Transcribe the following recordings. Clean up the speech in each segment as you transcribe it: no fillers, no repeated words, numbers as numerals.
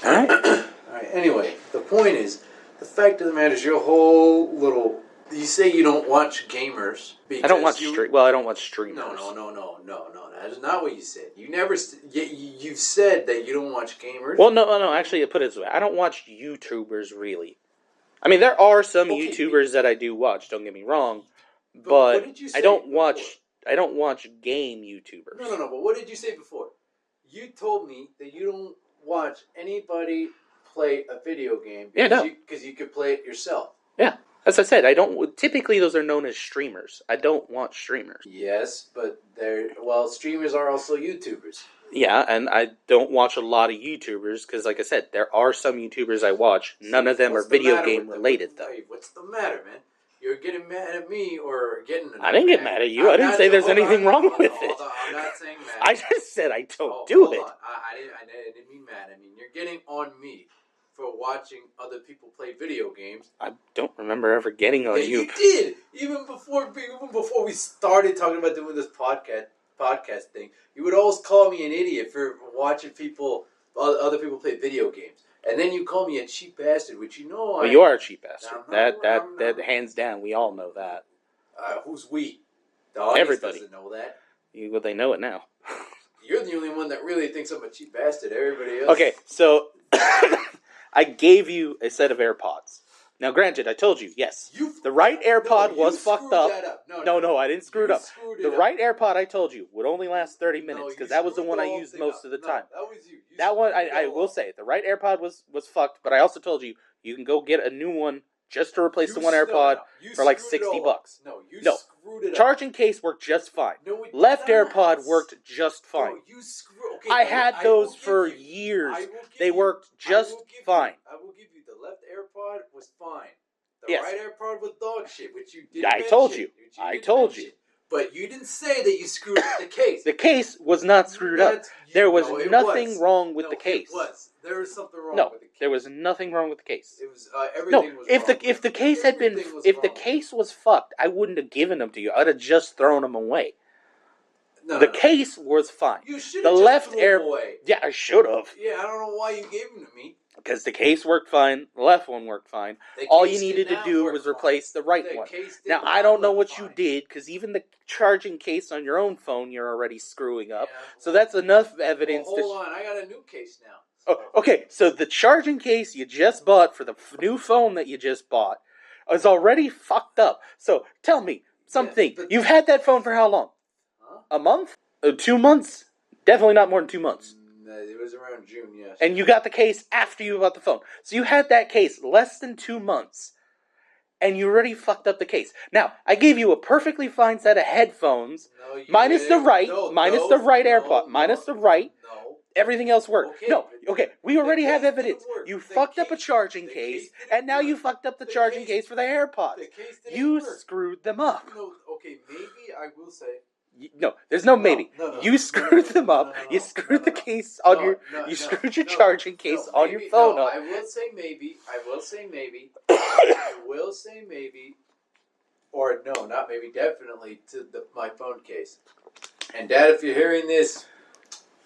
Alright. Alright, anyway, the point is, the fact of the matter is your whole little... You say you don't watch gamers because I don't watch I don't watch streamers. No. That is not what you said. You never... You've said that you don't watch gamers. Well, no. Actually, put it this way. I don't watch YouTubers, really. I mean, there are some YouTubers that I do watch, don't get me wrong. But what did you say I don't before? I don't watch game YouTubers. No. But what did you say before? You told me that you don't watch anybody play a video game because you could play it yourself. Yeah. As I said, I don't. Typically, those are known as streamers. I don't watch streamers. Yes, but streamers are also YouTubers. Yeah, and I don't watch a lot of YouTubers because, like I said, there are some YouTubers I watch. None of them are video game related, though. Hey, what's the matter, man? You're getting mad at me or getting... I didn't get mad at you. I didn't say there's anything wrong with it. I'm not saying mad. I just said I don't do it. I didn't mean mad. I mean, you're getting on me for watching other people play video games. I don't remember ever getting on you. You did! Even before we started talking about doing this podcast thing, you would always call me an idiot for watching other people play video games. And then you call me a cheap bastard, which you know you are a cheap bastard. That hands down, we all know that. Who's we? The audience Everybody doesn't know that. Well, they know it now. You're the only one that really thinks I'm a cheap bastard. Everybody else... Okay, so... I gave you a set of AirPods. Now, granted, I told you, yes, the right AirPod was fucked up. No, I didn't screw it up. The right AirPod, I told you, would only last 30 minutes because that was the one I used most of the time. That was you. That one, I will say, the right AirPod was fucked, but I also told you, you can go get a new one just to replace the one AirPod for like $60. No, screwed it up. Charging case worked just fine. Left AirPod worked just fine. I had those for years. They worked just fine. I will give you the left AirPod was fine. The Yes. right AirPod was dog shit, which you did. I told you. But you didn't say that you screwed up the case. The case was not screwed up. There was nothing wrong with the case. It was. There was something wrong with the case. There was nothing wrong with the case. It was everything was wrong. If the case had been the case was fucked, I wouldn't have given them to you. I'd have just thrown them away. The case was fine. You should have just threw them away. Yeah, I should have. Yeah, I don't know why you gave them to me. Because the case worked fine, the left one worked fine. All you needed to do was replace the right one. Now, I don't know what you did, because even the charging case on your own phone, you're already screwing up. Yeah, so that's enough evidence. Hold on, I got a new case now. Oh, okay, so the charging case you just bought for the new phone that you just bought is already fucked up. So tell me something. You've had that phone for how long? Huh? A month? 2 months? Definitely not more than 2 months. It was around June, yes. And you got the case after you bought the phone. So you had that case less than 2 months. And you already fucked up the case. Now, I gave you a perfectly fine set of headphones. No, minus the right. Minus the right AirPod. Minus the right. No. Everything else worked. Okay. We already have evidence. You fucked up a charging case. And now you fucked up the charging case for the AirPods. You screwed them up. No, okay, maybe I will say... No, there's no maybe. No. You screwed them up. You screwed the case on your... You screwed your charging case on your phone up. I will say maybe. I will say maybe. Or no, not maybe. Definitely to my phone case. And Dad, if you're hearing this,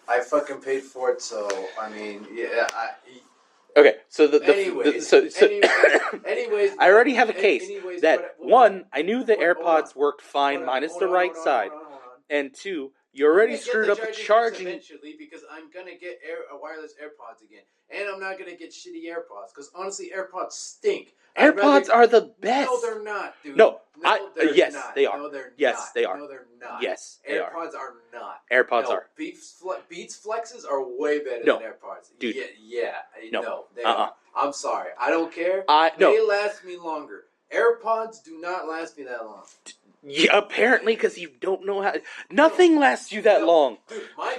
I fucking paid for it. So I mean, yeah. Okay, so anyways, I already have a case that one, I knew the AirPods worked fine minus the right side. And 2, you already screwed up a charging... Eventually, because I'm going to get wireless AirPods again. And I'm not going to get shitty AirPods. Because honestly, AirPods stink. AirPods are the best. No, they're not, dude. Yes, they are. No, they're yes, not. they are. No, they're not. Yes, they are. AirPods are not. AirPods are. Beats Flexes are way better than AirPods. Dude. Yeah. No, they are. I'm sorry. I don't care. No. They last me longer. AirPods do not last me that long. Yeah, apparently, because you don't know how... Nothing lasts you that long. Dude, my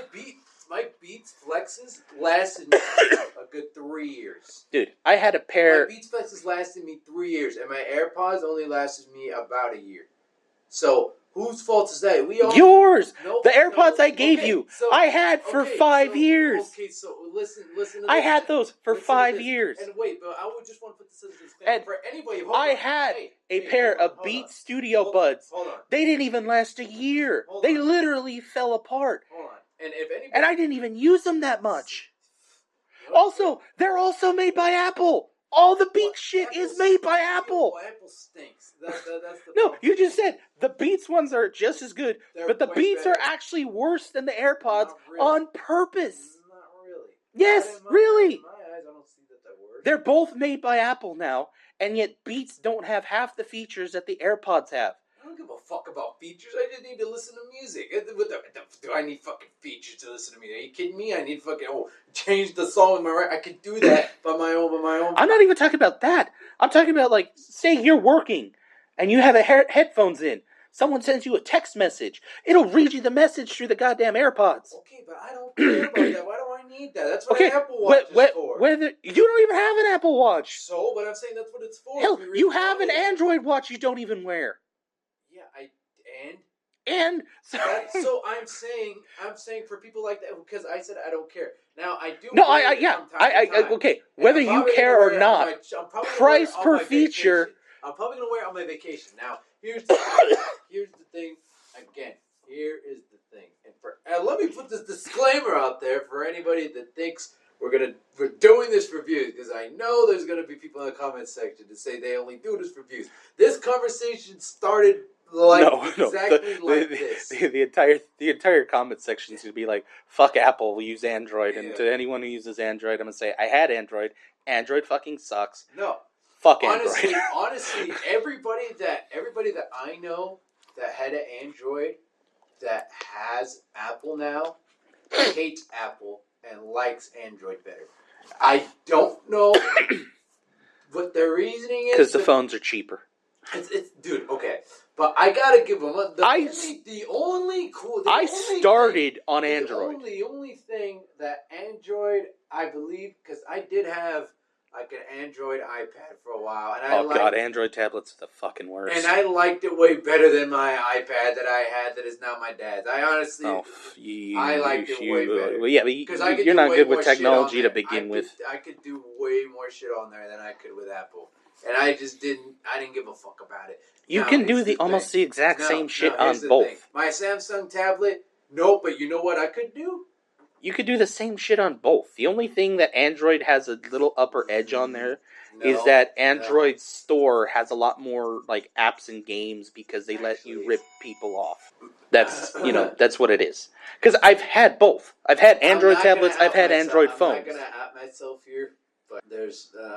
Beats Flexes lasted me a good 3 years. Dude, I had a pair... My Beats Flexes lasted me 3 years, and my AirPods only lasted me about a year. So, whose fault is that? Yours! The AirPods I gave you, I had for 5 years. Okay, so listen to this. I had those for 5 years. And wait, but I would just want to put this in this thing. For anybody, I had a pair of Beats Studio Buds. Hold on. They didn't even last a year. They literally fell apart. Hold on. And if anybody... And I didn't even use them that much. Also, they're also made by Apple. All the Beats shit is made by Apple. Well, Apple stinks. That's the no, problem. you just said the Beats ones are just as good, but the Beats are actually worse than the AirPods on purpose. Not really. Yes, really. In my eyes, I don't see that works. They're both made by Apple now, and yet Beats don't have half the features that the AirPods have. I don't give a fuck about features. I just need to listen to music. Do I need fucking features to listen to music? Are you kidding me? I need fucking change the song in my right. I could do that by my own. I'm not even talking about that. I'm talking about like, say you're working, and you have headphones in. Someone sends you a text message. It'll read you the message through the goddamn AirPods. Okay, but I don't care about that. Why do I need that? That's what an Apple Watch is for. Whether you don't even have an Apple Watch. So, but I'm saying that's what it's for. Hell, you have an Android watch you don't even wear. Yeah, so I'm saying for people like that, because I said I don't care. Now I do. No, okay. Whether you care or not, price per feature. I'm probably gonna wear it on my vacation. Now here's the thing. Again, here is the thing. And let me put this disclaimer out there for anybody that thinks we're doing this for views, because I know there's gonna be people in the comments section that say they only do this for views. This conversation started this. The entire comment section is gonna be like, "Fuck Apple, we use Android." And to anyone who uses Android, I'm gonna say, I had Android. Android fucking sucks. No, fuck Android. Honestly, everybody that I know that had an Android that has Apple now hates Apple and likes Android better. I don't know what their reasoning is. Because the phones are cheaper. It's dude, okay. But I gotta give them I started on Android. The only thing that Android, I believe, because I did have like an Android iPad for a while, and Android tablets are the fucking worst. And I liked it way better than my iPad that I had that is now my dad's. I honestly, I liked it way better. Well, yeah, but you're not good with technology to begin with. I could do way more shit on there than I could with Apple. And I didn't give a fuck about it. You can do almost the exact same shit on both. Thing. My Samsung tablet, no, but you know what I could do? You could do the same shit on both. The only thing that Android has a little upper edge on there is that Android Store has a lot more like apps and games because they let you rip people off. That's that's what it is. Because I've had both. I've had Android tablets. I've had Android phones. I'm not gonna out myself here. But I'm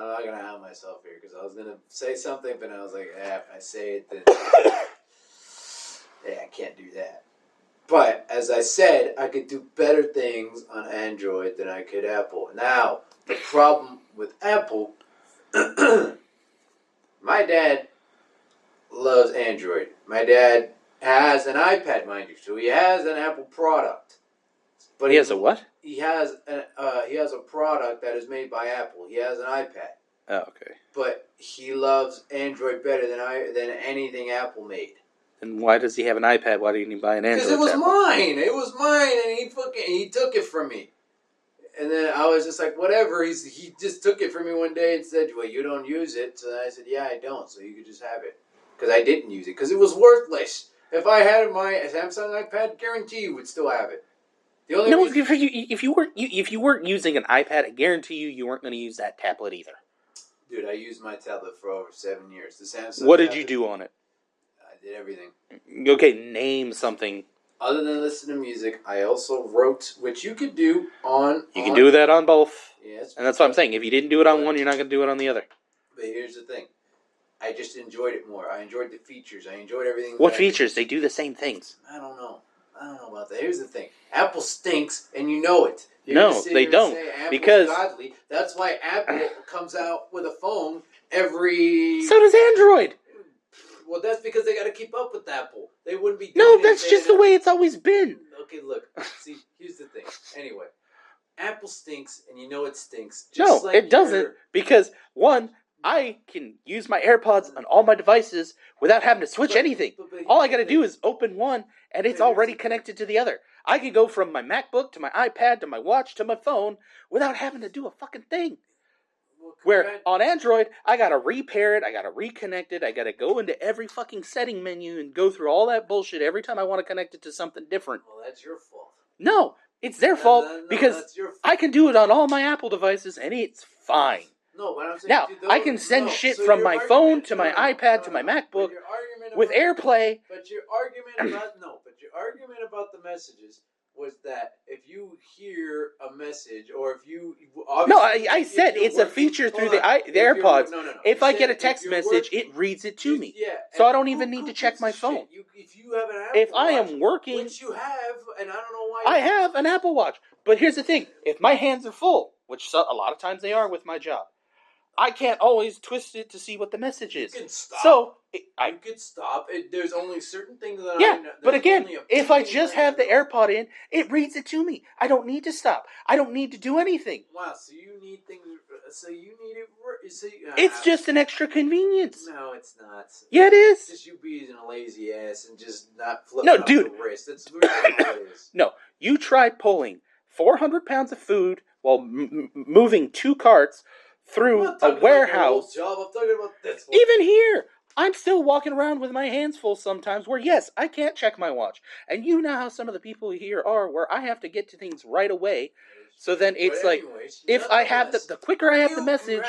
not going to out myself here because I was going to say something, but I was like, if I say it, then I can't do that. But as I said, I could do better things on Android than I could Apple. Now, the problem with Apple, my dad loves Android. My dad has an iPad, mind you, so he has an Apple product. But he has a what? He has a product that is made by Apple. He has an iPad. Oh, okay. But he loves Android better than anything Apple made. And why does he have an iPad? Why didn't he buy an Android? Because it was mine. It was mine, and he took it from me. And then I was just like, whatever. He just took it from me one day and said, "Well, you don't use it." So I said, "Yeah, I don't. So you could just have it." Because I didn't use it. Because it was worthless. If I had my Samsung iPad, guarantee you would still have it. If you weren't using an iPad, I guarantee you weren't going to use that tablet either. Dude, I used my tablet for over 7 years. The Samsung. What did you do on it? I did everything. Okay, name something. Other than listen to music, I also wrote, which you could do on. You can do that on both. Yes. And that's what I'm saying. If you didn't do it on one, you're not going to do it on the other. But here's the thing. I just enjoyed it more. I enjoyed the features. I enjoyed everything. What features? They do the same things. I don't know about that. Here's the thing. Apple stinks, and you know it. No, they don't. Because godly. That's why Apple comes out with a phone every... So does Android. Well, that's because they got to keep up with Apple. They wouldn't be doing No, that's just the way it's always been. Okay, look. See, here's the thing. Anyway, Apple stinks, and you know it stinks. No, it doesn't. Because, one... I can use my AirPods on all my devices without having to switch anything. All I got to do is open one, and it's already connected to the other. I can go from my MacBook to my iPad to my watch to my phone without having to do a fucking thing. Where on Android, I got to repair it, I got to reconnect it, I got to go into every fucking setting menu and go through all that bullshit every time I want to connect it to something different. Well, that's your fault. No, It's their fault because that's your fault. I can do it on all my Apple devices and it's fine. No, but I'm saying... Now, I can send shit from my phone to my iPad to my MacBook with AirPlay. But your argument about the messages was that if you hear a message or if you... No, I said it's a feature through the AirPods. If I get a text message, it reads it to me. Yeah. So I don't even need to check my phone. If you have an Apple if I am working... Which you have, and I don't know why... I have an Apple Watch. But here's the thing. If my hands are full, which a lot of times they are with my job, I can't always twist it to see what the message is. You can stop. So you could stop. There's only certain things that I know. But again, if I just have the AirPod in, it reads it to me. I don't need to stop. I don't need to do anything. Wow, so you need things... So you need it... It's just an extra convenience. No, it's not. Yeah, it is. It's just you being a lazy ass and just not flipping no, off dude. the wrist. That's really all it is. No, you try pulling 400 pounds of food while moving 2 carts through a warehouse. Job. I'm talking about this one. Even here, I'm still walking around with my hands full sometimes where, yes, I can't check my watch. And you know how some of the people here are where I have to get to things right away. So then it's if I have the quicker I have the message,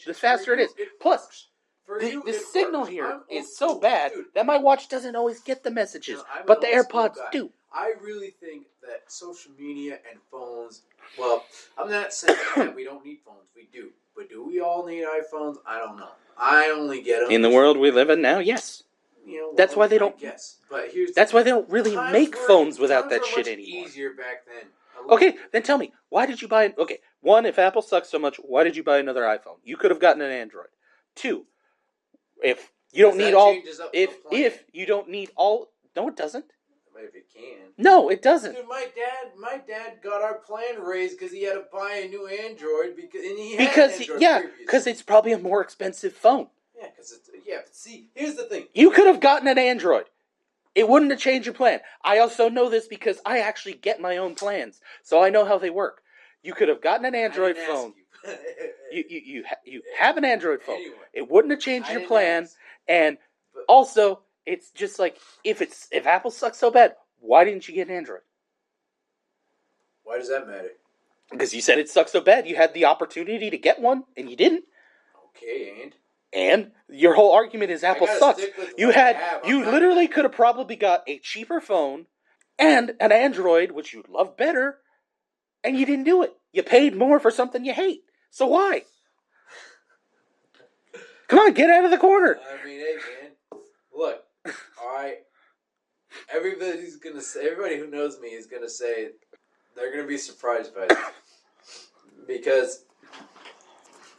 the faster it is. Plus, the signal here is so bad that my watch doesn't always get the messages, but the AirPods do. I really think that social media and phones, well, I'm not saying that we don't need phones. We do. But do we all need iPhones? I don't know. I only get them. In the world we live in now, yes. That's why they don't. Yes, but that's why they don't really make phones without that shit anymore. Easier back then. Okay, then tell me, why did you buy... Okay, 1, if Apple sucks so much, why did you buy another iPhone? You could have gotten an Android. 2, if you don't need all... If you don't need all... No, it doesn't. If it can. No, it doesn't. Dude, my dad got our plan raised because he had to buy a new Android because it's probably a more expensive phone. Yeah, but see, here's the thing. You could have gotten an Android. It wouldn't have changed your plan. I also know this because I actually get my own plans, so I know how they work. You could have gotten an Android phone. You have an Android phone. Anyway, it wouldn't have changed your plan, and also it's just like if Apple sucks so bad, why didn't you get an Android? Why does that matter? Because you said it sucks so bad. You had the opportunity to get one, and you didn't. Okay, and your whole argument is Apple sucks. You literally could have probably got a cheaper phone and an Android, which you love better, and you didn't do it. You paid more for something you hate. So why? Come on, get out of the corner. I mean, hey, man. Look, all right. Everybody who knows me is gonna say they're gonna be surprised by this because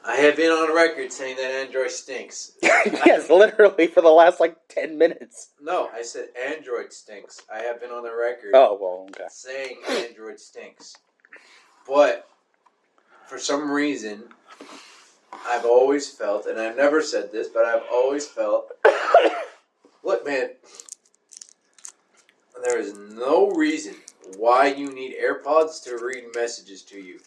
I have been on record saying that Android stinks. Yes, literally for the last 10 minutes. No, I said Android stinks. I have been on the record saying Android stinks. But for some reason, I've always felt, and I've never said this, but I've always felt, look, man, there is no reason why you need AirPods to read messages to you.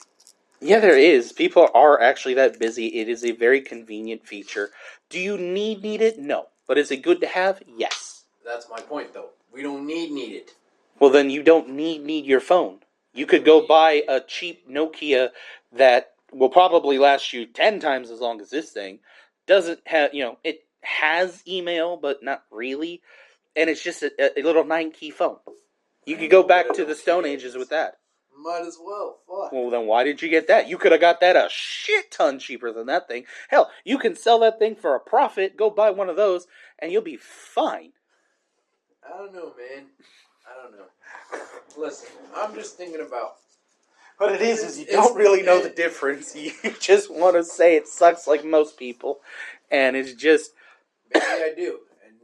Yeah, there is. People are actually that busy. It is a very convenient feature. Do you need it? No. But is it good to have? Yes. That's my point, though. We don't need it. Well, then you don't need your phone. You could go buy a cheap Nokia that will probably last you 10 times as long as this thing. Doesn't have, it has email, but not really. And it's just a little 9-key phone. You could go back to the Stone Ages with that. Might as well. Fuck. Well, then why did you get that? You could have got that a shit ton cheaper than that thing. Hell, you can sell that thing for a profit, go buy one of those, and you'll be fine. I don't know, man. I don't know. Listen, I'm just thinking about... What it is you don't really know the difference. You just want to say it sucks like most people, and it's just... Maybe I do.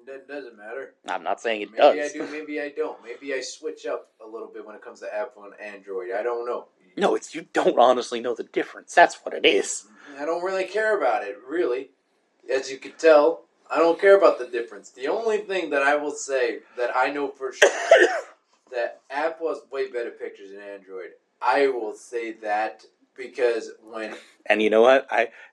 That doesn't matter. I'm not saying it does. Maybe I do, maybe I don't. Maybe I switch up a little bit when it comes to Apple and Android. I don't know. No, you don't honestly know the difference. That's what it is. I don't really care about it, really. As you can tell, I don't care about the difference. The only thing that I will say that I know for sure that Apple has way better pictures than Android. I will say that because when... And you know what?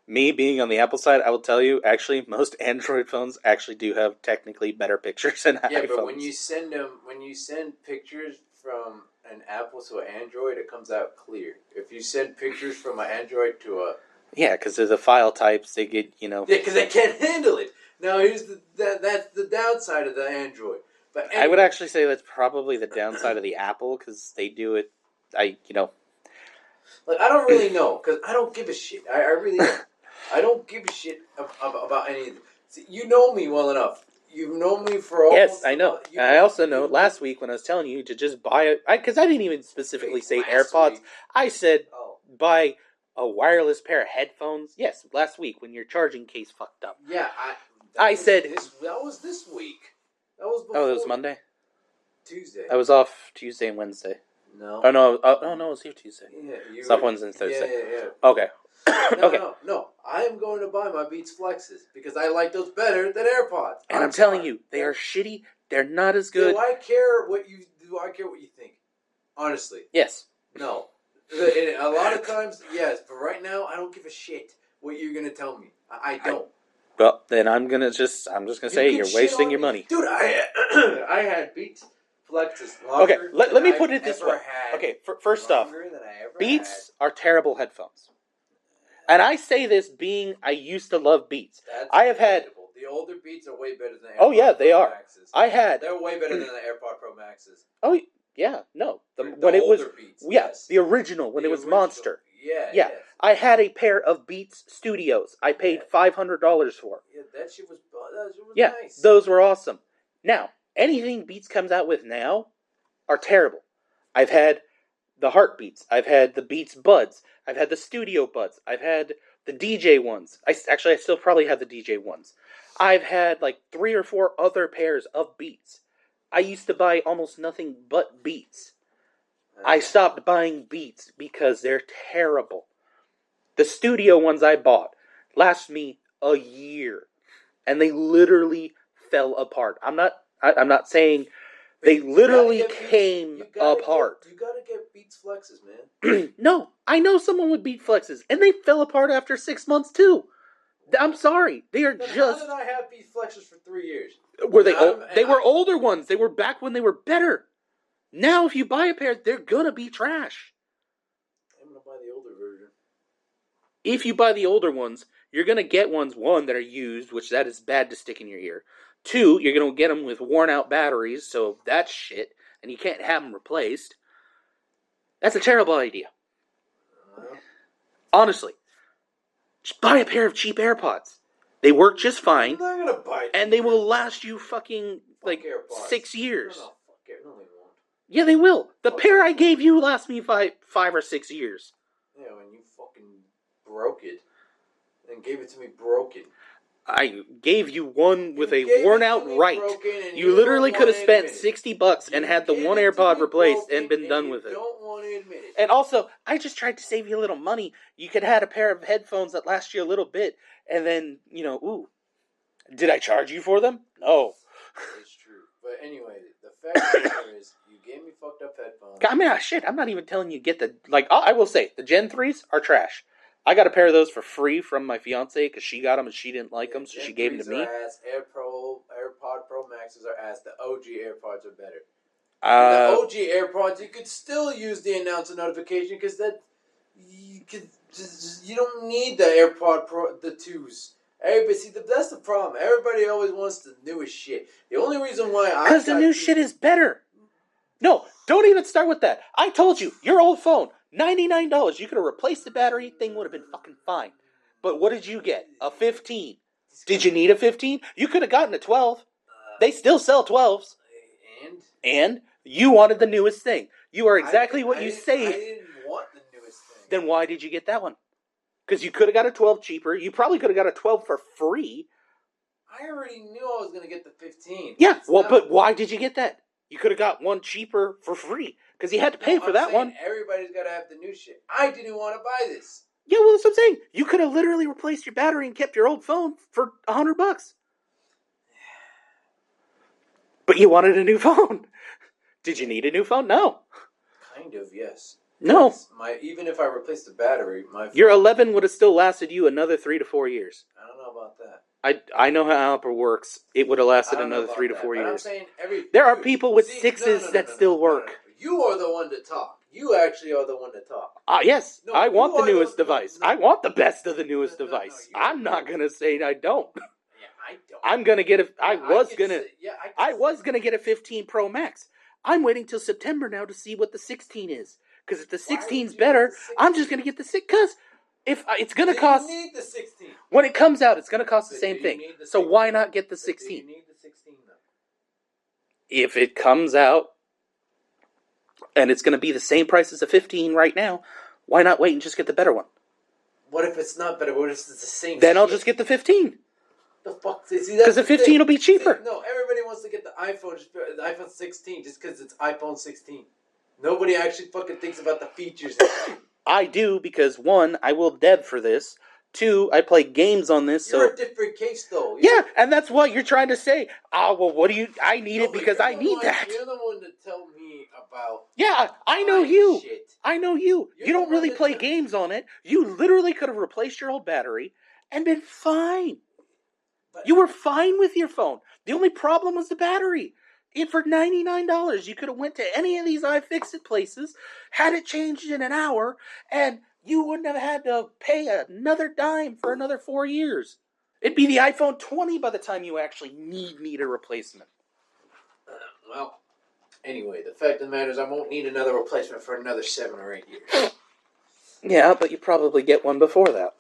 Me being on the Apple side, I will tell you, actually, most Android phones actually do have technically better pictures than iPhones. Yeah, but when you send pictures from an Apple to an Android, it comes out clear. If you send pictures from an Android to a... Yeah, because there's the file types, they get, Yeah, because they can't handle it. Now, here's that's the downside of the Android. But anyway. I would actually say that's probably the downside of the Apple, because they do it, Like, I don't really know, because I don't give a shit. I really don't. I don't give a shit about any of this. You know me well enough. You've known me for almost... Yes, I know. I also know last week when I was telling you to just buy it, because I didn't even specifically say AirPods. Week. I said buy a wireless pair of headphones. Yes, last week when your charging case fucked up. Yeah, I said... that was this week. That was before. Oh, it was Monday? Tuesday. I was off Tuesday and Wednesday. No. Oh, no. Oh, no, it was here Tuesday. Yeah. It's off Wednesday and Thursday. Yeah. Okay. No. I am going to buy my Beats Flexes because I like those better than AirPods. And I'm telling you, they are shitty. They're not as good. Do I care what you think? Honestly. Yes. No. A lot of times, yes. But right now, I don't give a shit what you're going to tell me. I don't. Well, then I'm just going to say you're wasting your money. Dude, I had Beats Flexes longer. Okay, let me put it this way. Okay, first off, Beats are terrible headphones. And I say this being I used to love Beats. I have had... The older Beats are way better than the AirPod Oh, yeah, they are. Maxes. They're way better than the AirPod Pro Maxes. Oh, yeah, no. When it was... Beats, yes. The original, when it was Monster. Yeah. Yes. I had a pair of Beats Studios. I paid $500 for. Yeah, that shit was nice. Those were awesome. Now, anything Beats comes out with now are terrible. I've had the Heartbeats. I've had the Beats Buds. I've had the Studio Buds. I've had the DJ ones. I still probably have the DJ ones. I've had like 3 or 4 other pairs of Beats. I used to buy almost nothing but Beats. I stopped buying Beats because they're terrible. The Studio ones I bought last me a year. And they literally fell apart. I'm not saying... They literally came apart. You gotta get Beats Flexes, man. No, I know someone with Beats Flexes, and they fell apart after 6 months too. I'm sorry, they are just. How did I have Beats Flexes for 3 years? Were they? They were older ones. They were back when they were better. Now, if you buy a pair, they're gonna be trash. I'm gonna buy the older version. If you buy the older ones, you're gonna get ones that are used, which that is bad to stick in your ear. 2, you're going to get them with worn-out batteries, so that's shit, and you can't have them replaced. That's a terrible idea. Honestly. Just buy a pair of cheap AirPods. They work just fine, I'm not going to buy and they will last you fucking, AirPods. 6 years. No, they won't. Yeah, they will. The pair I gave you last me 5 or 6 years. Yeah, when you fucking broke it, and gave it to me broken. I gave you one with a worn-out right. You literally could have spent $60 and had the one AirPod replaced and been done with it. Don't want to admit it. And also, I just tried to save you a little money. You could have had a pair of headphones that last you a little bit, and then, ooh. Did I charge you for them? No. It's true. But anyway, the fact of the matter is, you gave me fucked up headphones. I mean, shit, I'm not even telling you to get the... I will say, the Gen 3s are trash. I got a pair of those for free from my fiance because she got them and she didn't like them, so she gave them to me. AirPod Pro Maxes are ass. The OG AirPods are better. The OG AirPods, you could still use the announcer notification because you don't need the AirPod Pro, the 2s. That's the problem. Everybody always wants the newest shit. The only reason why because the new shit is better. No, don't even start with that. I told you, your old phone. $99. You could have replaced the battery. Thing would have been fucking fine. But what did you get? A 15. Did you need a 15? You could have gotten a 12. They still sell 12s. And you wanted the newest thing. You are exactly what you say. I didn't want the newest thing. Then why did you get that one? Because you could have got a 12 cheaper. You probably could have got a 12 for free. I already knew I was going to get the 15. Yeah, but why did you get that? You could have got one cheaper for free. Because you had to pay for that one. Everybody's got to have the new shit. I didn't want to buy this. Yeah, well, that's what I'm saying. You could have literally replaced your battery and kept your old phone for $100. But you wanted a new phone. Did you need a new phone? No. Kind of, yes. No. Even if I replaced the battery, your 11 would have still lasted you another 3 to 4 years. I don't know about that. I know how Apple works. It would have lasted another 3 to 4 years. I'm saying there are people with 6s that still work. You are the one to talk. You actually are the one to talk. Yes, no, I want the newest device. No. I want the best of the newest device. I'm not gonna say I don't. Yeah, I don't. I'm gonna get a. I was gonna get a 15 Pro Max. I'm waiting till September now to see what the 16 is. Because if the 16's better, I'm just gonna get the 6. Because if it's gonna cost. You need the 16. When it comes out, it's gonna cost the same thing. So why not get the 16? Do you need the 16 though? If it comes out and it's going to be the same price as a 15 right now, why not wait and just get the better one? What if it's not better? What if it's the same Then I'll just get the 15. The fuck? Because the 15 will be cheaper. See, no, everybody wants to get the iPhone 16 just because it's iPhone 16. Nobody actually fucking thinks about the features. I do because 1, I will dev for this. 2, I play games on this. You're a different case, though. Yeah, and that's what you're trying to say. Oh, well, what do you... I need it because I need that. You're the one to tell me about... Yeah, I know you. Shit. I know you. You don't really play games on it. You literally could have replaced your old battery and been fine. But you were fine with your phone. The only problem was the battery. And for $99, you could have went to any of these iFixit places, had it changed in an hour, and... you wouldn't have had to pay another dime for another 4 years. It'd be the iPhone 20 by the time you actually need a replacement. Well, anyway, the fact of the matter is I won't need another replacement for another 7 or 8 years. Yeah, but you probably get one before that.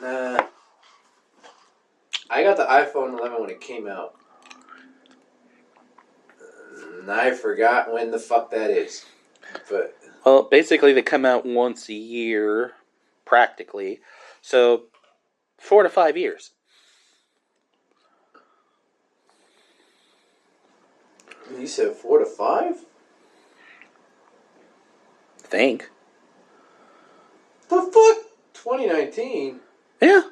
Nah. I got the iPhone 11 when it came out. And I forgot when the fuck that is. But... well, basically they come out once a year, practically. So, 4 to 5 years. You said 4 to 5? Think. The fuck? 2019? Yeah.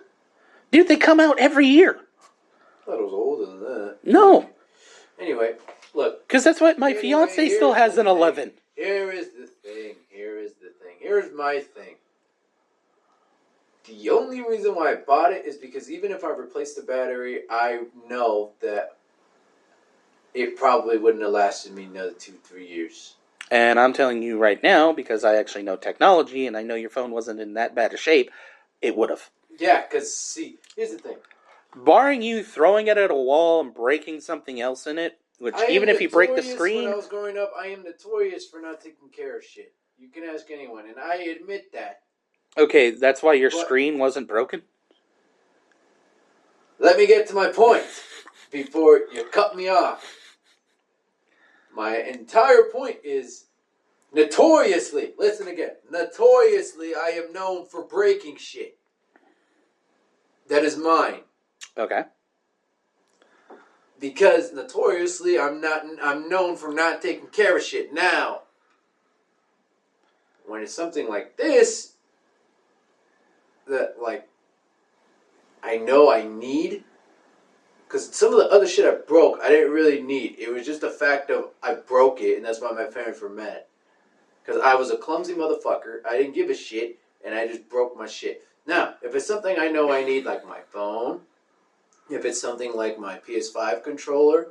Dude, they come out every year. I thought it was older than that. No. Anyway, look. Because that's what my fiance still has an 11. Here is the thing. Here's my thing. The only reason why I bought it is because even if I replaced the battery, I know that it probably wouldn't have lasted me another 2-3 years. And I'm telling you right now, because I actually know technology and I know your phone wasn't in that bad a shape, it would have. Yeah, because, see, here's the thing. Barring you throwing it at a wall and breaking something else in it, which even if you break the screen... when I was growing up, I am notorious for not taking care of shit. You can ask anyone, and I admit that. Okay, that's why your screen wasn't broken? Let me get to my point before you cut me off. My entire point is, notoriously, listen again, notoriously I am known for breaking shit. That is mine. Okay. Because notoriously I'm known for not taking care of shit. Now, when it's something like this, that, like, I know I need, because some of the other shit I broke, I didn't really need. It was just the fact of I broke it, and that's why my parents were mad. Because I was a clumsy motherfucker, I didn't give a shit, and I just broke my shit. Now, if it's something I know I need, like my phone, if it's something like my PS5 controller,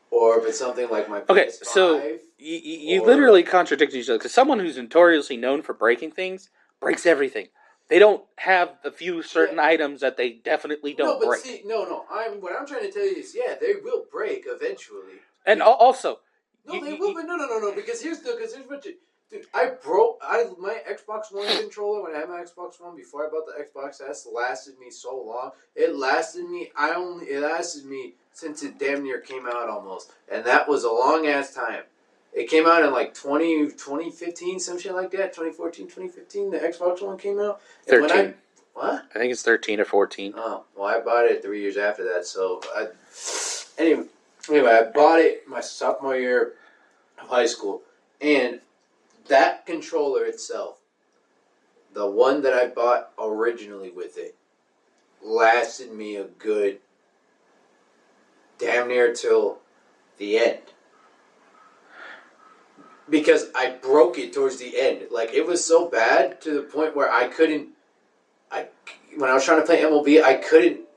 or if it's something like my PS5... okay, so you literally contradict each other, because someone who's notoriously known for breaking things breaks everything. They don't have the few certain items that they definitely don't break. See, no. What I'm trying to tell you is, yeah, they will break eventually. And also... No, they will, but no, because here's what you... Dude, my Xbox One controller, when I had my Xbox One, before I bought the Xbox S, lasted me so long. It lasted me since it damn near came out almost. And that was a long-ass time. It came out in like 2015, some shit like that. 2014, 2015, the Xbox One came out. 13. What? I think it's 13 or 14. Oh, well, I bought it 3 years after that. So, anyway, I bought it my sophomore year of high school. And that controller itself, the one that I bought originally with it, lasted me a good damn near till the end. Because I broke it towards the end. Like, it was so bad to the point where when I was trying to play MLB, I couldn't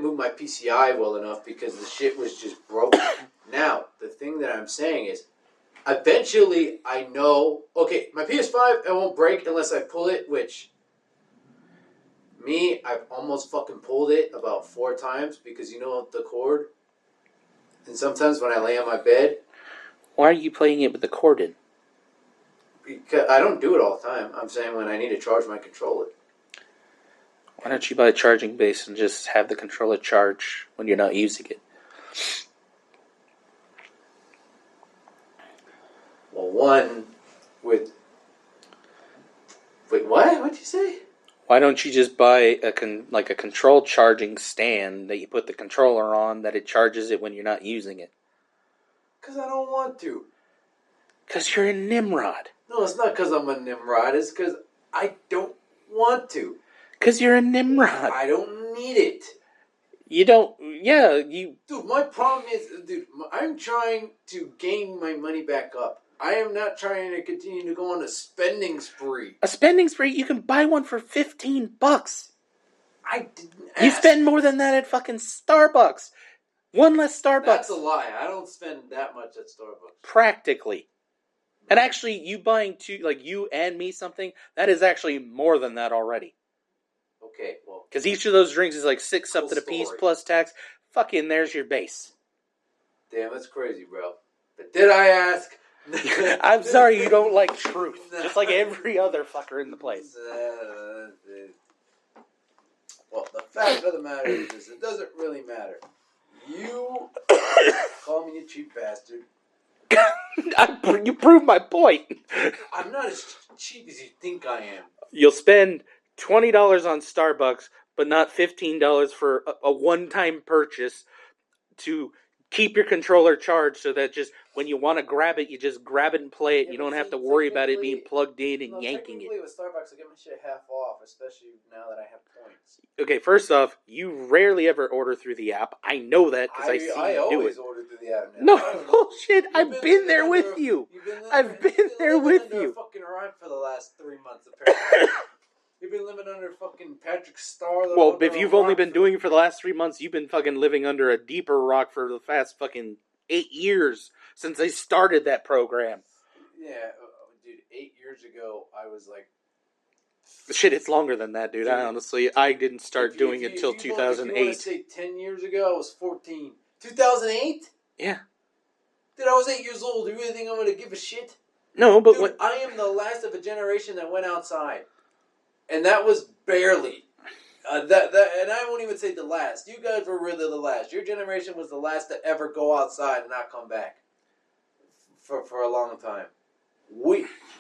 move my PCI well enough because the shit was just broken. Now, the thing that I'm saying is, eventually, I know, okay, my PS5, it won't break unless I pull it, which, I've almost fucking pulled it about 4 times because you know the cord. And sometimes when I lay on my bed. Why are you playing it with the cord in? Because I don't do it all the time. I'm saying when I need to charge my controller. Why don't you buy a charging base and just have the controller charge when you're not using it? Well, one with... Wait, what? What'd you say? Why don't you just buy a control charging stand that you put the controller on that it charges it when you're not using it? Because I don't want to. Because you're a Nimrod. No, it's not because I'm a Nimrod. It's because I don't want to. Because you're a Nimrod. I don't need it. You don't... Yeah, you... Dude, my problem is... Dude, I'm trying to gain my money back up. I am not trying to continue to go on a spending spree. A spending spree? You can buy one for $15. I didn't ask. You spend more than that at fucking Starbucks. One less Starbucks. That's a lie. I don't spend that much at Starbucks. Practically. And actually, you buying you and me something, that is actually more than that already. Okay, well... Because each of those drinks is like $6 something a piece plus tax. Fucking there's your base. Damn, that's crazy, bro. But did I ask? I'm sorry you don't like truth. Just like every other fucker in the place. Well, the fact of the matter is it doesn't really matter. You call me a cheap bastard. You prove my point. I'm not as cheap as you think I am. You'll spend $20 on Starbucks, but not $15 for a one-time purchase to keep your controller charged so that just when you want to grab it, you just grab it and play it. You don't have to worry about it being plugged in and yanking it. With Starbucks, I get my shit half off, especially now that I have points. Okay, first off, you rarely ever order through the app. I know that because I see you do it. I always order through the app No, now. bullshit. I've been there with you. I've been there with you. You've been living under a fucking rock for the last 3 months, apparently. You've been living under fucking Patrick Star. Well, if you've only been doing it for the last 3 months, you've been fucking living under a deeper rock for the past fucking 8 years since they started that program. Yeah, dude, 8 years ago, I was like... Shit, it's longer than that, dude. I didn't start doing it until 2008. If you want to say 10 years ago, I was 14. 2008? Yeah. Dude, I was 8 years old. Do you really think I'm going to give a shit? No, but... Dude, I am the last of a generation that went outside. And that was barely. And I won't even say the last. You guys were really the last. Your generation was the last to ever go outside and not come back. For a long time.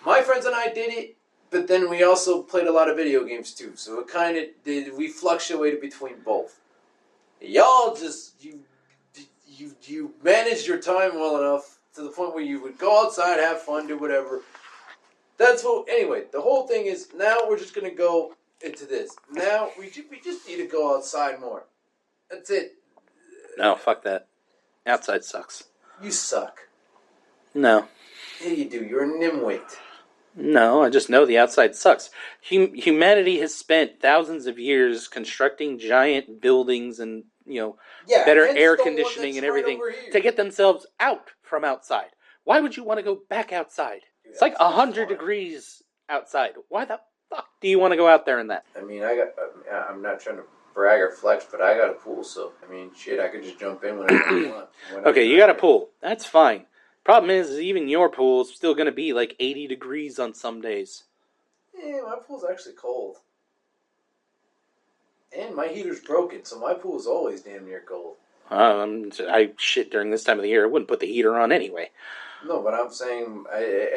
My friends and I did it, but then we also played a lot of video games too. So it kind of did. We fluctuated between both. Y'all just you managed your time well enough to the point where you would go outside, have fun, do whatever. That's what. Anyway, the whole thing is now we're just gonna go into this. Now we just need to go outside more. That's it. No, fuck that. Outside sucks. You suck. No. Yeah, you do. You're a nimwit. No, I just know the outside sucks. Humanity has spent thousands of years constructing giant buildings and, better air conditioning and everything to get themselves out from outside. Why would you want to go back outside? Dude, it's like 100 degrees outside. Why the fuck do you want to go out there in that? I mean, I'm not trying to brag or flex, but I got a pool, so, I mean, shit, I could just jump in whenever I want. Okay, you got a pool. That's fine. Problem is even your pool is still going to be like 80 degrees on some days. Yeah, my pool's actually cold. And my heater's broken, so my pool's always damn near cold. I shit during this time of the year. I wouldn't put the heater on anyway. No, but I'm saying,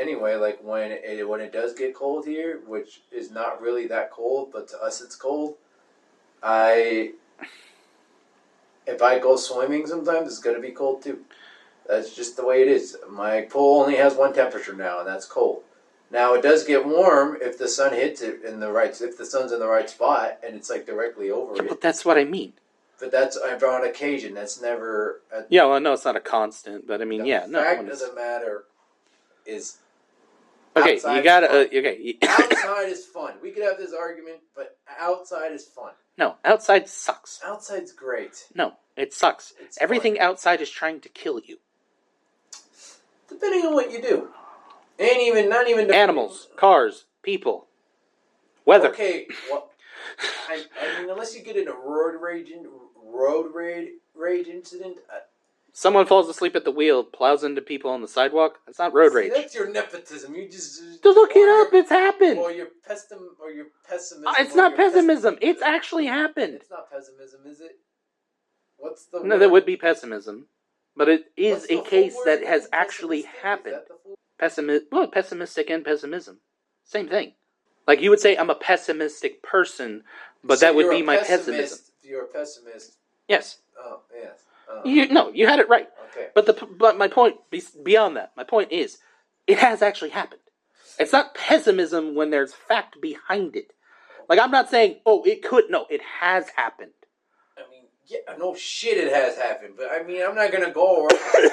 anyway, like when it does get cold here, which is not really that cold, but to us it's cold, if I go swimming sometimes, it's going to be cold too. That's just the way it is. My pool only has one temperature now, and that's cold. Now it does get warm if the sun hits it if the sun's in the right spot and it's like directly over it. But that's what I mean. But that's on occasion. That's never. Yeah, well, no, it's not a constant, but I mean, The fact of the matter is. Okay, you gotta. Okay. Outside is fun. We could have this argument, but outside is fun. No, outside sucks. Outside's great. No, it sucks. Everything outside is trying to kill you. Depending on what you do. Not even animals, cars, people, weather. Okay, well, I mean, unless you get in a road rage incident. Someone falls asleep at the wheel, plows into people on the sidewalk. That's not road rage. That's your nepotism. You just look it up. It's happened. Or your pessimism. It's not pessimism. It's actually happened. It's not pessimism, is it? What's the? No, that would be pessimism, but it is a case that has actually happened. Pessimistic and pessimism, same thing. Like you would say, I'm a pessimistic person, but that would be my pessimism. You're a pessimist. Yes. Oh, yes. You had it right. Okay. But my point, beyond that, my point is, it has actually happened. It's not pessimism when there's fact behind it. Like, I'm not saying, it could. No, it has happened. I mean, yeah, no shit, it has happened. But, I mean, I'm not going to go around.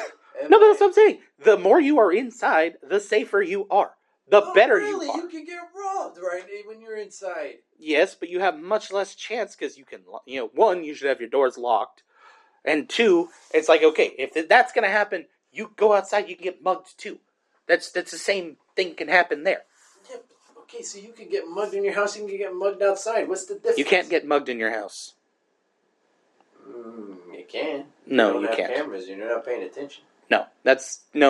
No, but that's what I'm saying. The more you are inside, the safer you are. The better you are. You can get robbed, right, when you're inside. Yes, but you have much less chance because you can, one, you should have your doors locked. And two, it's like, okay, if that's going to happen, you go outside, you can get mugged too. That's the same thing can happen there. Yeah, okay, so you can get mugged in your house, you can get mugged outside. What's the difference? You can't get mugged in your house. You can. No, you can't. can't. Cameras, you're not paying attention. No,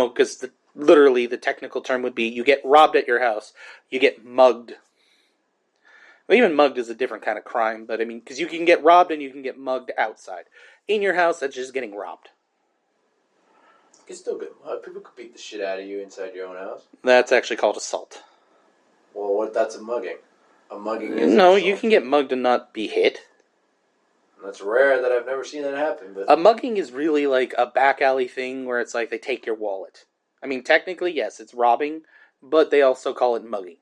because literally the technical term would be you get robbed at your house, you get mugged. Well, even mugged is a different kind of crime, but I mean, because you can get robbed and you can get mugged outside. In your house, that's just getting robbed. You can still get mugged. People could beat the shit out of you inside your own house. That's actually called assault. Well, that's a mugging. A mugging is No, you can get mugged and not be hit. That's rare that I've never seen that happen. But a mugging is really like a back alley thing where it's like they take your wallet. I mean, technically, yes, it's robbing, but they also call it mugging.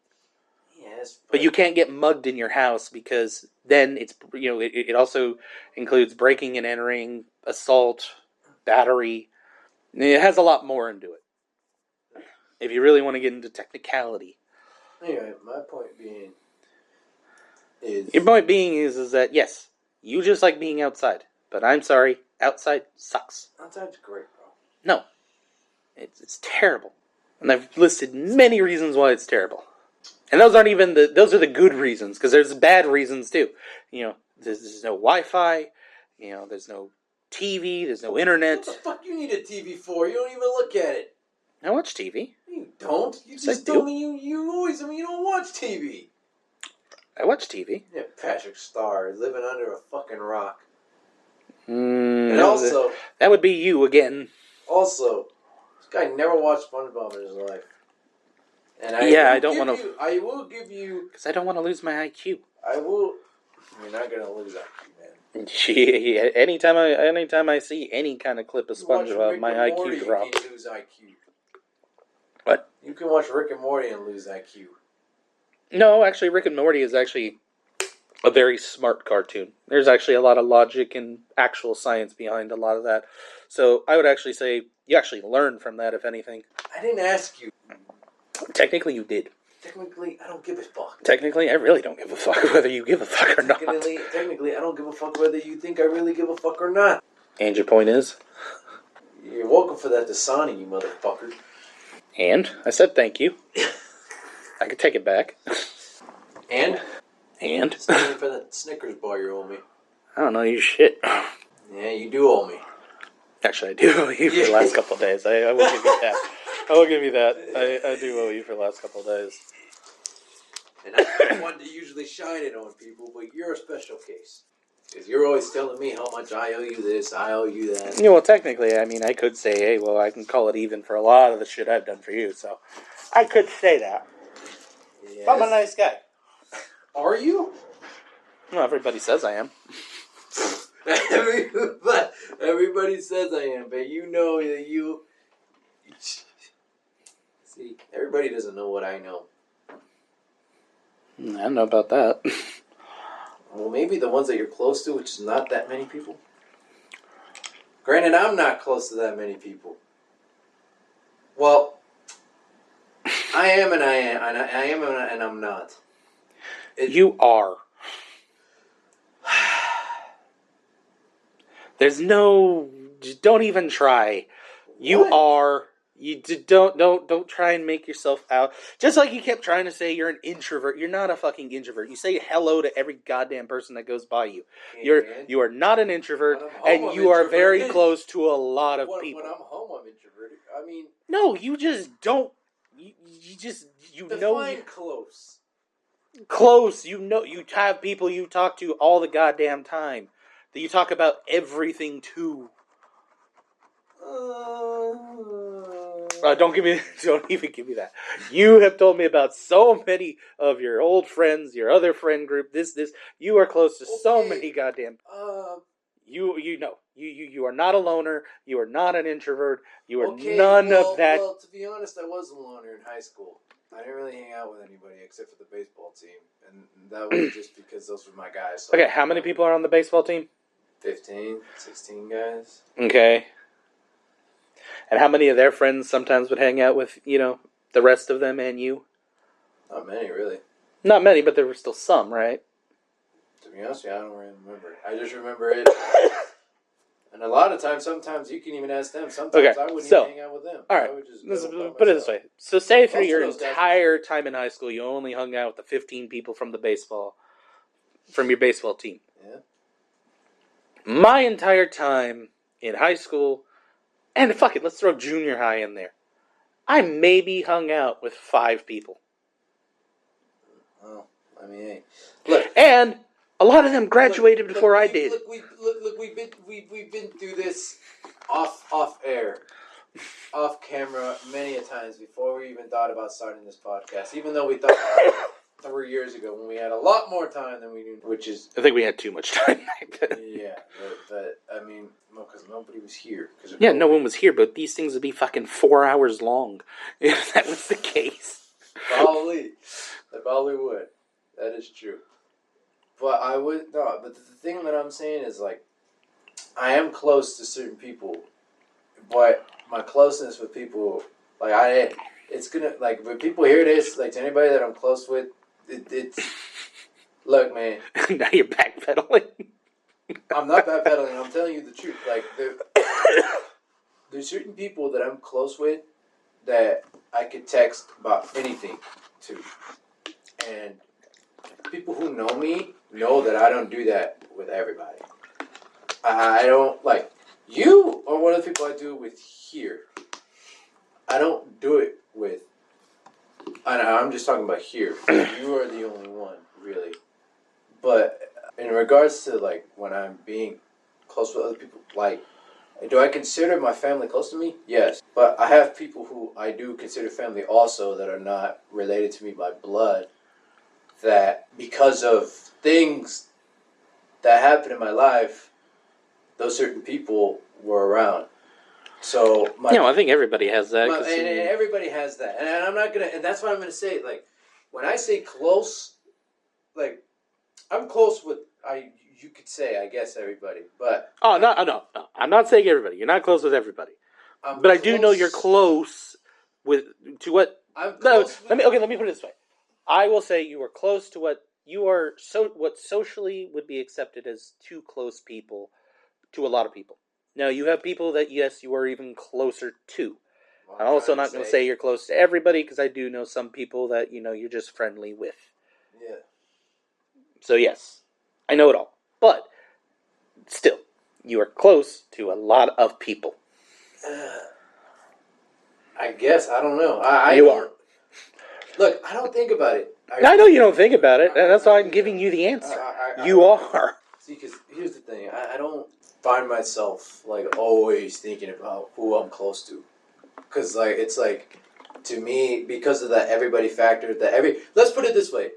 Yes, but you can't get mugged in your house because then it's it also includes breaking and entering, assault, battery. It has a lot more into it. If you really want to get into technicality. Anyway, my point being is... Your point being is that, yes, you just like being outside. But I'm sorry, outside sucks. Outside's great, bro. No. It's terrible. And I've listed many reasons why it's terrible. And those aren't even those are the good reasons, because there's bad reasons too. There's no Wi-Fi, there's no TV, there's no internet. What the fuck you need a TV for? You don't even look at it. I watch TV. You don't. You just told me you always, you don't watch TV. I watch TV. Yeah, Patrick Starr, living under a fucking rock. And also... That would be you again. Also, this guy never watched SpongeBob in his life. And I don't want to... I will give you... Because I don't want to lose my IQ. I will... You're not going to lose IQ, man. Anytime I see any kind of clip of SpongeBob, my IQ drops. You can lose IQ. What? You can watch Rick and Morty and lose IQ. No, actually, Rick and Morty is actually a very smart cartoon. There's actually a lot of logic and actual science behind a lot of that. So I would actually say you actually learn from that, if anything. I didn't ask you. Technically, you did. Technically, I don't give a fuck. Technically, I really don't give a fuck whether you give a fuck or not. Technically, I don't give a fuck whether you think I really give a fuck or not. And your point is? You're welcome for that Dasani, you motherfucker. And? I said thank you. I could take it back. And? Thank you for that Snickers bar you owe me. I don't know you shit. Yeah, you do owe me. Actually, I do owe you for the last couple of days. I will give you that. I will give you that. I do owe you for the last couple of days. And I'm the one to usually shine it on people, but you're a special case. Because you're always telling me how much I owe you this, I owe you that. Well, technically, I mean, I could say, hey, well, I can call it even for a lot of the shit I've done for you, so I could say that. Yes. I'm a nice guy. Are you? Well, everybody says I am. Everybody says I am, but you know that you... See, everybody doesn't know what I know. I don't know about that. Well, maybe the ones that you're close to, which is not that many people. Granted, I'm not close to that many people. Well, I am and I'm not. You are. There's no... Don't even try. You are. Don't try and make yourself out. Just like you kept trying to say you're an introvert. You're not a fucking introvert. You say hello to every goddamn person that goes by you. You are not an introvert, and you are very close to a lot of people. When I'm home, I'm introverted. I mean, no, you just don't. You define close. Close. You have people you talk to all the goddamn time that you talk about everything to. Don't even give me that. You have told me about so many of your old friends, your other friend group. This. You are close to so many goddamn. You are not a loner. You are not an introvert. You are none of that. Well, to be honest, I was a loner in high school. I didn't really hang out with anybody except for the baseball team, and that was just because those were my guys. So okay, how many people are on the baseball team? 15, 16 guys. Okay. And how many of their friends sometimes would hang out with, the rest of them and you? Not many, really. Not many, but there were still some, right? To be honest with you, I don't really remember. I just remember it. And a lot of times, sometimes you can even ask them. Sometimes I wouldn't even hang out with them. All right, let's put it this way. So say through your entire time in high school, you only hung out with the 15 people from your baseball team. Yeah. My entire time in high school, and fuck it, let's throw junior high in there. I maybe hung out with 5 people. Well, I mean, hey, look, and a lot of them graduated before I did. We've been through this off air, off camera many a times before we even thought about starting this podcast. Even though we thought 3 years ago when we had a lot more time than we do, which is I think we had too much time back then. Yeah, but I mean, because nobody was here. Yeah, no one was here, but these things would be fucking 4 hours long if that was the case. Probably, they probably would. That is true. But I would no. But the thing that I'm saying is like, I am close to certain people, but my closeness with people, like it's gonna like when people hear this, like to anybody that I'm close with, it's look, man. Now you're backpedaling. I'm not backpedaling. I'm telling you the truth. Like there's certain people that I'm close with that I could text about anything to, and people who know me know that I don't do that with everybody. I don't, like, you are one of the people I do it with here. I don't do it with, and I'm just talking about here. You are the only one, really. But in regards to, like, when I'm being close with other people, like, do I consider my family close to me? Yes. But I have people who I do consider family also that are not related to me by blood, that because of things that happened in my life, those certain people were around. So I think everybody has that. And everybody has that. And I'm not going to, and that's what I'm going to say. Like, when I say close, like, I'm close with, you could say, I guess, everybody. But no. I'm not saying everybody. You're not close with everybody. But I do know you're close to what. Let me put it this way. I will say you are close to what socially would be accepted as too close people to a lot of people. Now, you have people that, yes, you are even closer to. I'm also not going to say you're close to everybody, because I do know some people that, you're just friendly with. Yeah. So, yes, I know it all. But, still, you are close to a lot of people. I guess. I don't know. You are. Look, I don't think about it. I know you don't think about it, and that's why I'm giving you the answer. You are. See, because here's the thing. I don't find myself, like, always thinking about who I'm close to. Because, like, it's like, to me, because of that everybody factor, let's put it this way.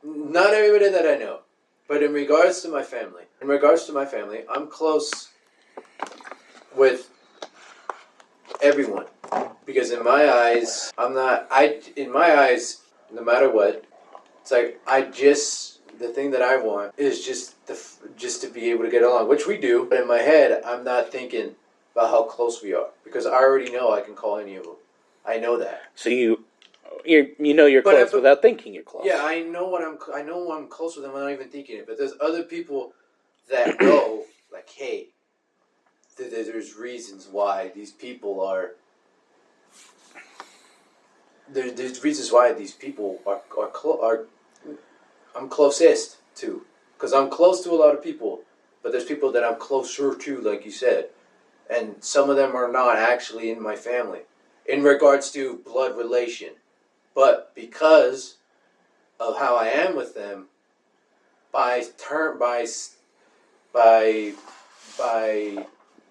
Not everybody that I know, but in regards to my family, I'm close with everyone. Because in my eyes, no matter what, it's like, the thing that I want is just to be able to get along, which we do. But in my head, I'm not thinking about how close we are, because I already know I can call any of them. I know that. So you're close without thinking you're close. Yeah, I know I'm close with them without even thinking it. But there's other people that know, like, hey, there's reasons why these people are there's reasons why these people are I'm closest to, because I'm close to a lot of people, but there's people that I'm closer to, like you said, and some of them are not actually in my family, in regards to blood relation, but because of how I am with them, by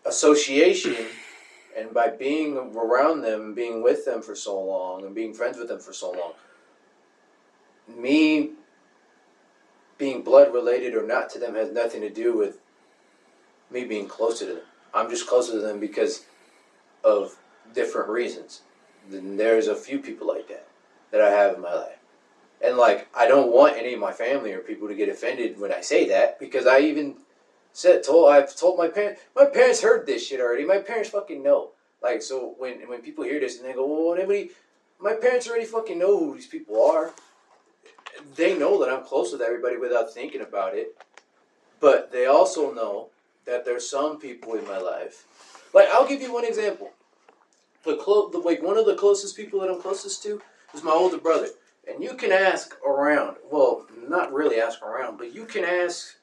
association, and by being around them, being with them for so long, and being friends with them for so long, me being blood related or not to them has nothing to do with me being closer to them. I'm just closer to them because of different reasons. Then there's a few people like that I have in my life. And like, I don't want any of my family or people to get offended when I say that, because I've told my parents heard this shit already. My parents fucking know. Like, so when people hear this and they go, well, my parents already fucking know who these people are. They know that I'm close with everybody without thinking about it. But they also know that there's some people in my life. Like, I'll give you one example. One of the closest people that I'm closest to is my older brother. And you can ask around. Well, not really ask around, but you can ask.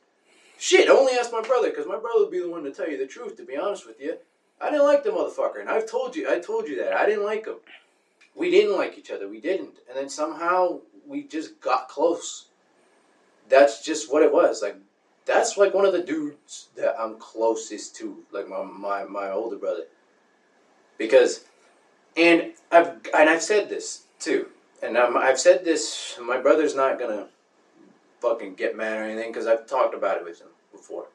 Shit, only ask my brother, because my brother would be the one to tell you the truth, to be honest with you. I didn't like the motherfucker, and I told you that. I didn't like him. We didn't like each other. We didn't. And then somehow we just got close. That's just what it was. Like, that's like one of the dudes that I'm closest to, like my older brother. Because, and I've said this too, and I've said this. My brother's not gonna fucking get mad or anything, because I've talked about it with him before.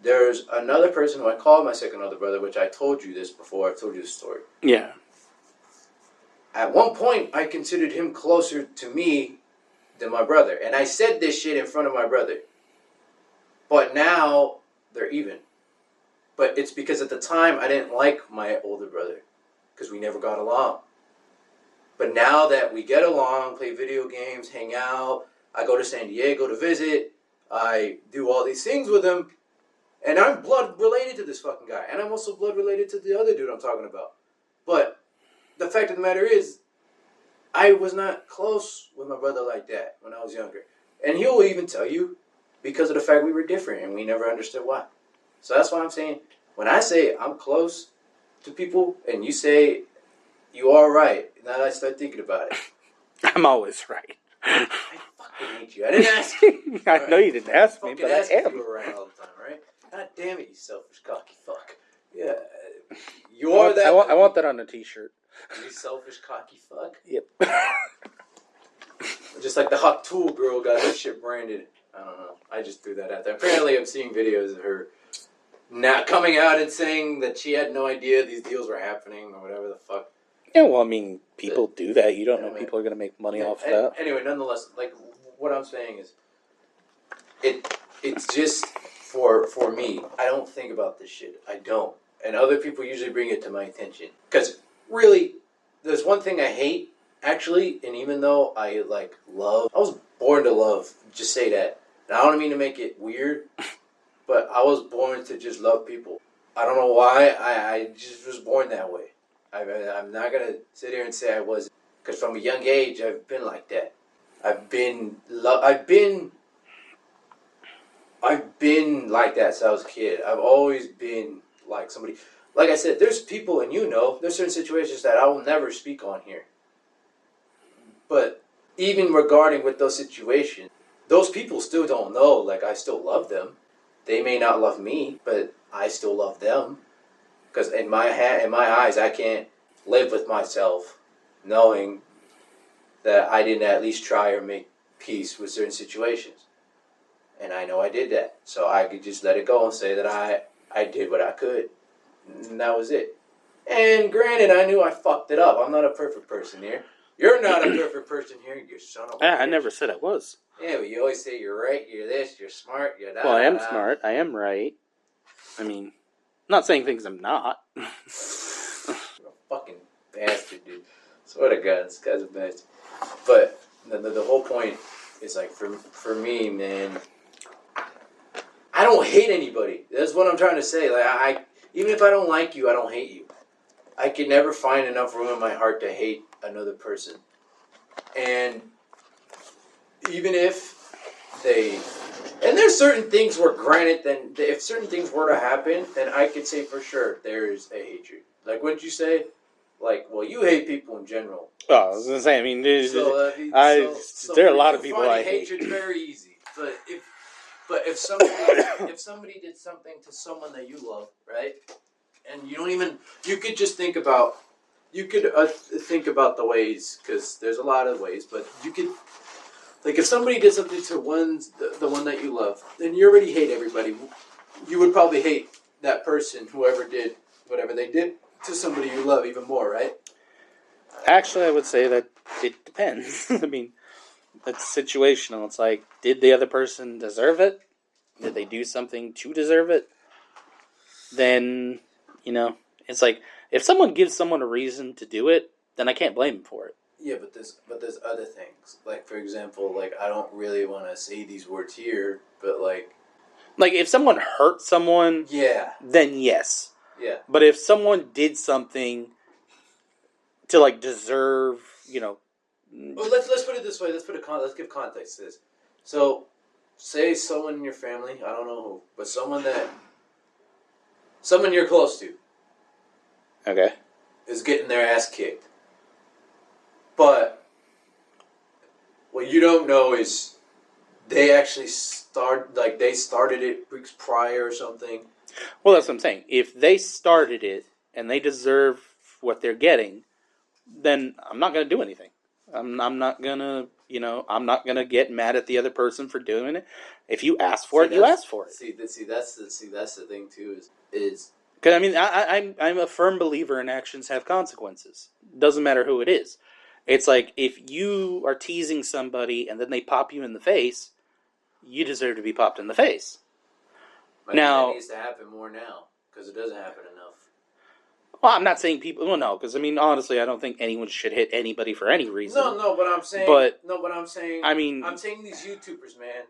There's another person who I call my second older brother, which I told you this before. I've told you this story. Yeah. At one point, I considered him closer to me than my brother. And I said this shit in front of my brother. But now, they're even. But it's because at the time, I didn't like my older brother, because we never got along. But now that we get along, play video games, hang out, I go to San Diego to visit, I do all these things with him, and I'm blood related to this fucking guy. And I'm also blood related to the other dude I'm talking about. But the fact of the matter is, I was not close with my brother like that when I was younger. And he'll even tell you, because of the fact we were different and we never understood why. So that's why I'm saying, when I say I'm close to people and you say you are right, now I start thinking about it. I'm always right. I fucking hate you. I didn't ask you. I know you didn't ask me, but I am. You around all the time, right? God damn it, you selfish cocky fuck. Yeah. You're that. I want that on a t-shirt. You selfish cocky fuck? Yep. Just like the Hot Tool girl got her shit branded. I don't know. I just threw that out there. Apparently I'm seeing videos of her now coming out and saying that she had no idea these deals were happening or whatever the fuck. Yeah, well, I mean, people do that. You don't know people are going to make money off of that. Anyway, nonetheless, like, what I'm saying is, it's just for me. I don't think about this shit. I don't. And other people usually bring it to my attention. Because, really, there's one thing I hate, actually, and even though I, like, love, I was born to love, just say that. And I don't mean to make it weird, but I was born to just love people. I don't know why, I just was born that way. I'm not going to sit here and say I wasn't. Because from a young age, I've been like that. I've been like that since I was a kid. I've always been like somebody. Like I said, there's people, and there's certain situations that I will never speak on here. But even regarding with those situations, those people still don't know, like, I still love them. They may not love me, but I still love them. Because in my eyes, I can't live with myself knowing that I didn't at least try or make peace with certain situations. And I know I did that. So I could just let it go and say that I did what I could. And that was it. And granted, I knew I fucked it up. I'm not a perfect person here. You're not a perfect person here, you son of a bitch. I never said I was. Yeah, but you always say you're right, you're this, you're smart, you're that. Well, I am smart. I am right. I mean, I'm not saying things I'm not. You're a fucking bastard, dude. Swear to God, this guy's a bastard. But the whole point is, like, for me, man, I don't hate anybody. That's what I'm trying to say. Like, even if I don't like you, I don't hate you. I could never find enough room in my heart to hate another person. And even if they... And there's certain things where, granted, then if certain things were to happen, then I could say for sure there's a hatred. Like, wouldn't you say? Like, well, you hate people in general. Oh, I was gonna say. I mean, there are a lot of people I hate. Hatred's very easy, but if somebody did something to someone that you love, right? And you could just think about the ways, because there's a lot of ways, but you could, like, if somebody did something to the one that you love, then you already hate everybody. You would probably hate that person, whoever did whatever they did to somebody you love, even more, right? Actually, I would say that it depends. I mean, it's situational. It's like, did the other person deserve it? Did they do something to deserve it? Then, it's like, if someone gives someone a reason to do it, then I can't blame them for it. Yeah, but there's other things. Like, for example, like, I don't really want to say these words here, but like if someone hurt someone, yeah, then yes. Yeah. But if someone did something to, like, deserve, Well, let's put it this way. Let's give context to this. So, say someone in your family, I don't know who, but someone you're close to. Okay. Is getting their ass kicked. But what you don't know is they actually started it weeks prior or something. Well, that's what I'm saying. If they started it and they deserve what they're getting, then I'm not going to do anything. I'm not going to, I'm not going to get mad at the other person for doing it. If you ask for it, you ask for it. See, that's the thing too is because I mean, I'm a firm believer in actions have consequences. Doesn't matter who it is. It's like, if you are teasing somebody and then they pop you in the face, you deserve to be popped in the face. Now, that needs to happen more now, because it doesn't happen enough. Well, I'm not saying people... Well, no, because, I mean, honestly, I don't think anyone should hit anybody for any reason. No, but I'm saying... I mean... I'm saying these YouTubers, man,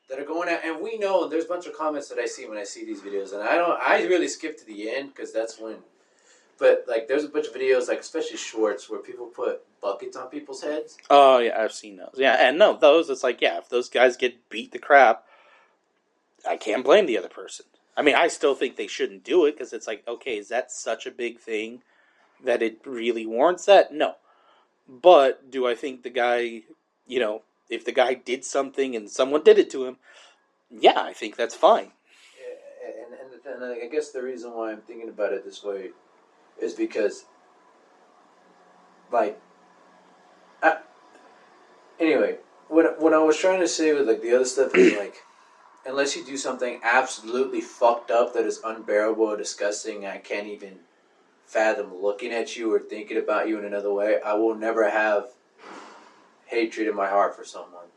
that are going out... And we know, there's a bunch of comments that I see when I see these videos, and I really skip to the end, because that's when... But, like, there's a bunch of videos, like, especially shorts, where people put buckets on people's heads. Oh, yeah, I've seen those. Yeah, and no, those, it's like, yeah, if those guys get beat the crap, I can't blame the other person. I mean, I still think they shouldn't do it, because it's like, okay, is that such a big thing that it really warrants that? No. But do I think the guy, if the guy did something and someone did it to him, yeah, I think that's fine. Yeah, and I guess the reason why I'm thinking about it this way is because, like, anyway, what I was trying to say with, like, the other stuff is, like, unless you do something absolutely fucked up that is unbearable or disgusting, I can't even fathom looking at you or thinking about you in another way, I will never have hatred in my heart for someone.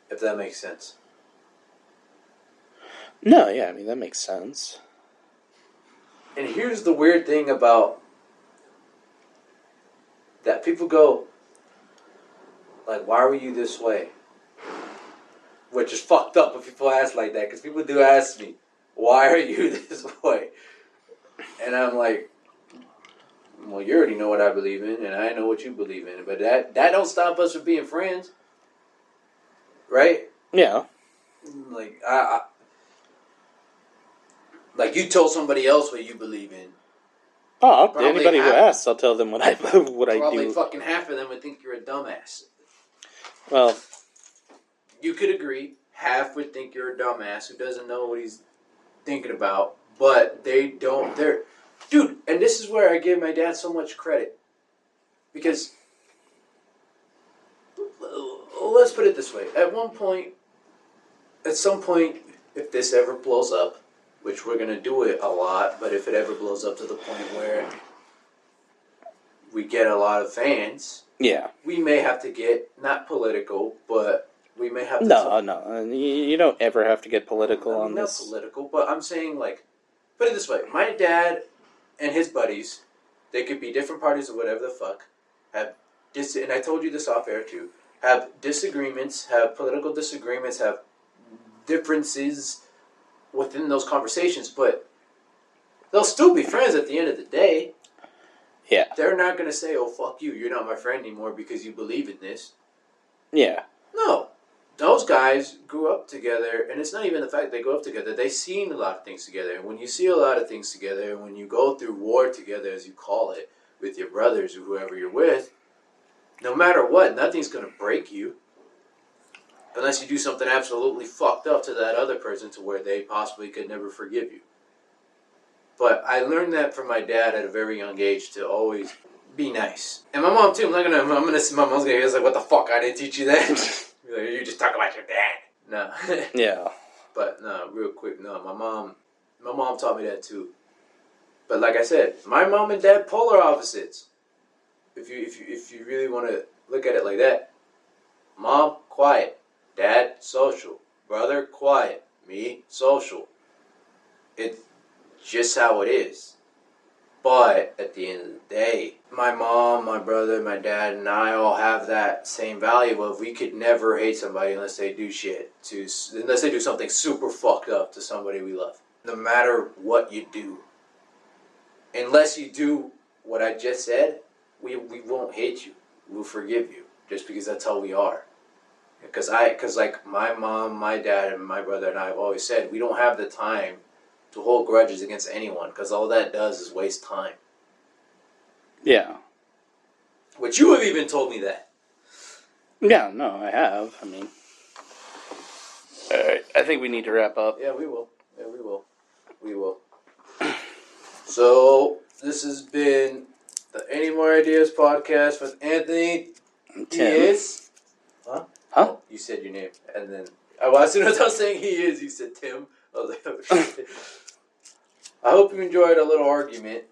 If that makes sense. No, yeah, I mean, that makes sense. And here's the weird thing about that. People go, like, why were you this way? Which is fucked up if people ask like that, because people do ask me, why are you this way? And I'm like, well, you already know what I believe in, and I know what you believe in. But that don't stop us from being friends. Right? Yeah. Like, like, you told somebody else what you believe in. Oh, anybody who asks, I'll tell them what I do. Probably fucking half of them would think you're a dumbass. Well, you could agree. Half would think you're a dumbass who doesn't know what he's thinking about. But they don't. Dude, and this is where I give my dad so much credit. Because, let's put it this way. At some point, if this ever blows up, which we're going to do it a lot, but if it ever blows up to the point where we get a lot of fans, yeah, we may have to get, not political, but we may have to... No, you don't ever have to get political on this. Not political, but I'm saying, like, put it this way. My dad and his buddies, they could be different parties or whatever the fuck, and I told you this off air too, have disagreements, have political disagreements, have differences within those conversations, but they'll still be friends at the end of the day. Yeah. They're not going to say, oh, fuck you, you're not my friend anymore because you believe in this. Yeah. No. Those guys grew up together, and it's not even the fact they grew up together. They've seen a lot of things together. And when you see a lot of things together, and when you go through war together, as you call it, with your brothers or whoever you're with, no matter what, nothing's going to break you. Unless you do something absolutely fucked up to that other person to where they possibly could never forgive you. But I learned that from my dad at a very young age to always be nice. And my mom too. My mom's gonna hear this like, what the fuck? I didn't teach you that. Like, you just talk about your dad. No. Yeah. But no, real quick, no. My mom taught me that too. But like I said, my mom and dad polar opposites. If you really want to look at it like that, mom quiet, dad social, brother quiet, me social. It's just how it is. But at the end of the day, my mom, my brother, my dad, and I all have that same value of we could never hate somebody unless they do unless they do something super fucked up to somebody we love. No matter what you do. Unless you do what I just said, we won't hate you. We'll forgive you. Just because that's how we are. Because like my mom, my dad, and my brother and I have always said, we don't have the time to hold grudges against anyone, because all that does is waste time. Yeah. Which you have even told me that. Yeah, no, I have. I mean, alright, I think we need to wrap up. Yeah, we will. Yeah, we will. We will. So, this has been the Any More Ideas podcast with Anthony. Tim. He is... Huh? Huh? Oh, you said your name, and then... as soon as I was saying he is, you said Tim. I was like, oh, shit. I hope you enjoyed a little argument,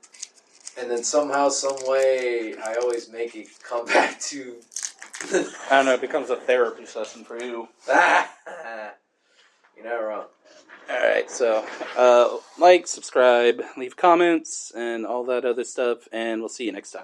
and then somehow, some way, I always make it come back to... I don't know, it becomes a therapy session for you. You're not wrong. Alright, so, like, subscribe, leave comments, and all that other stuff, and we'll see you next time.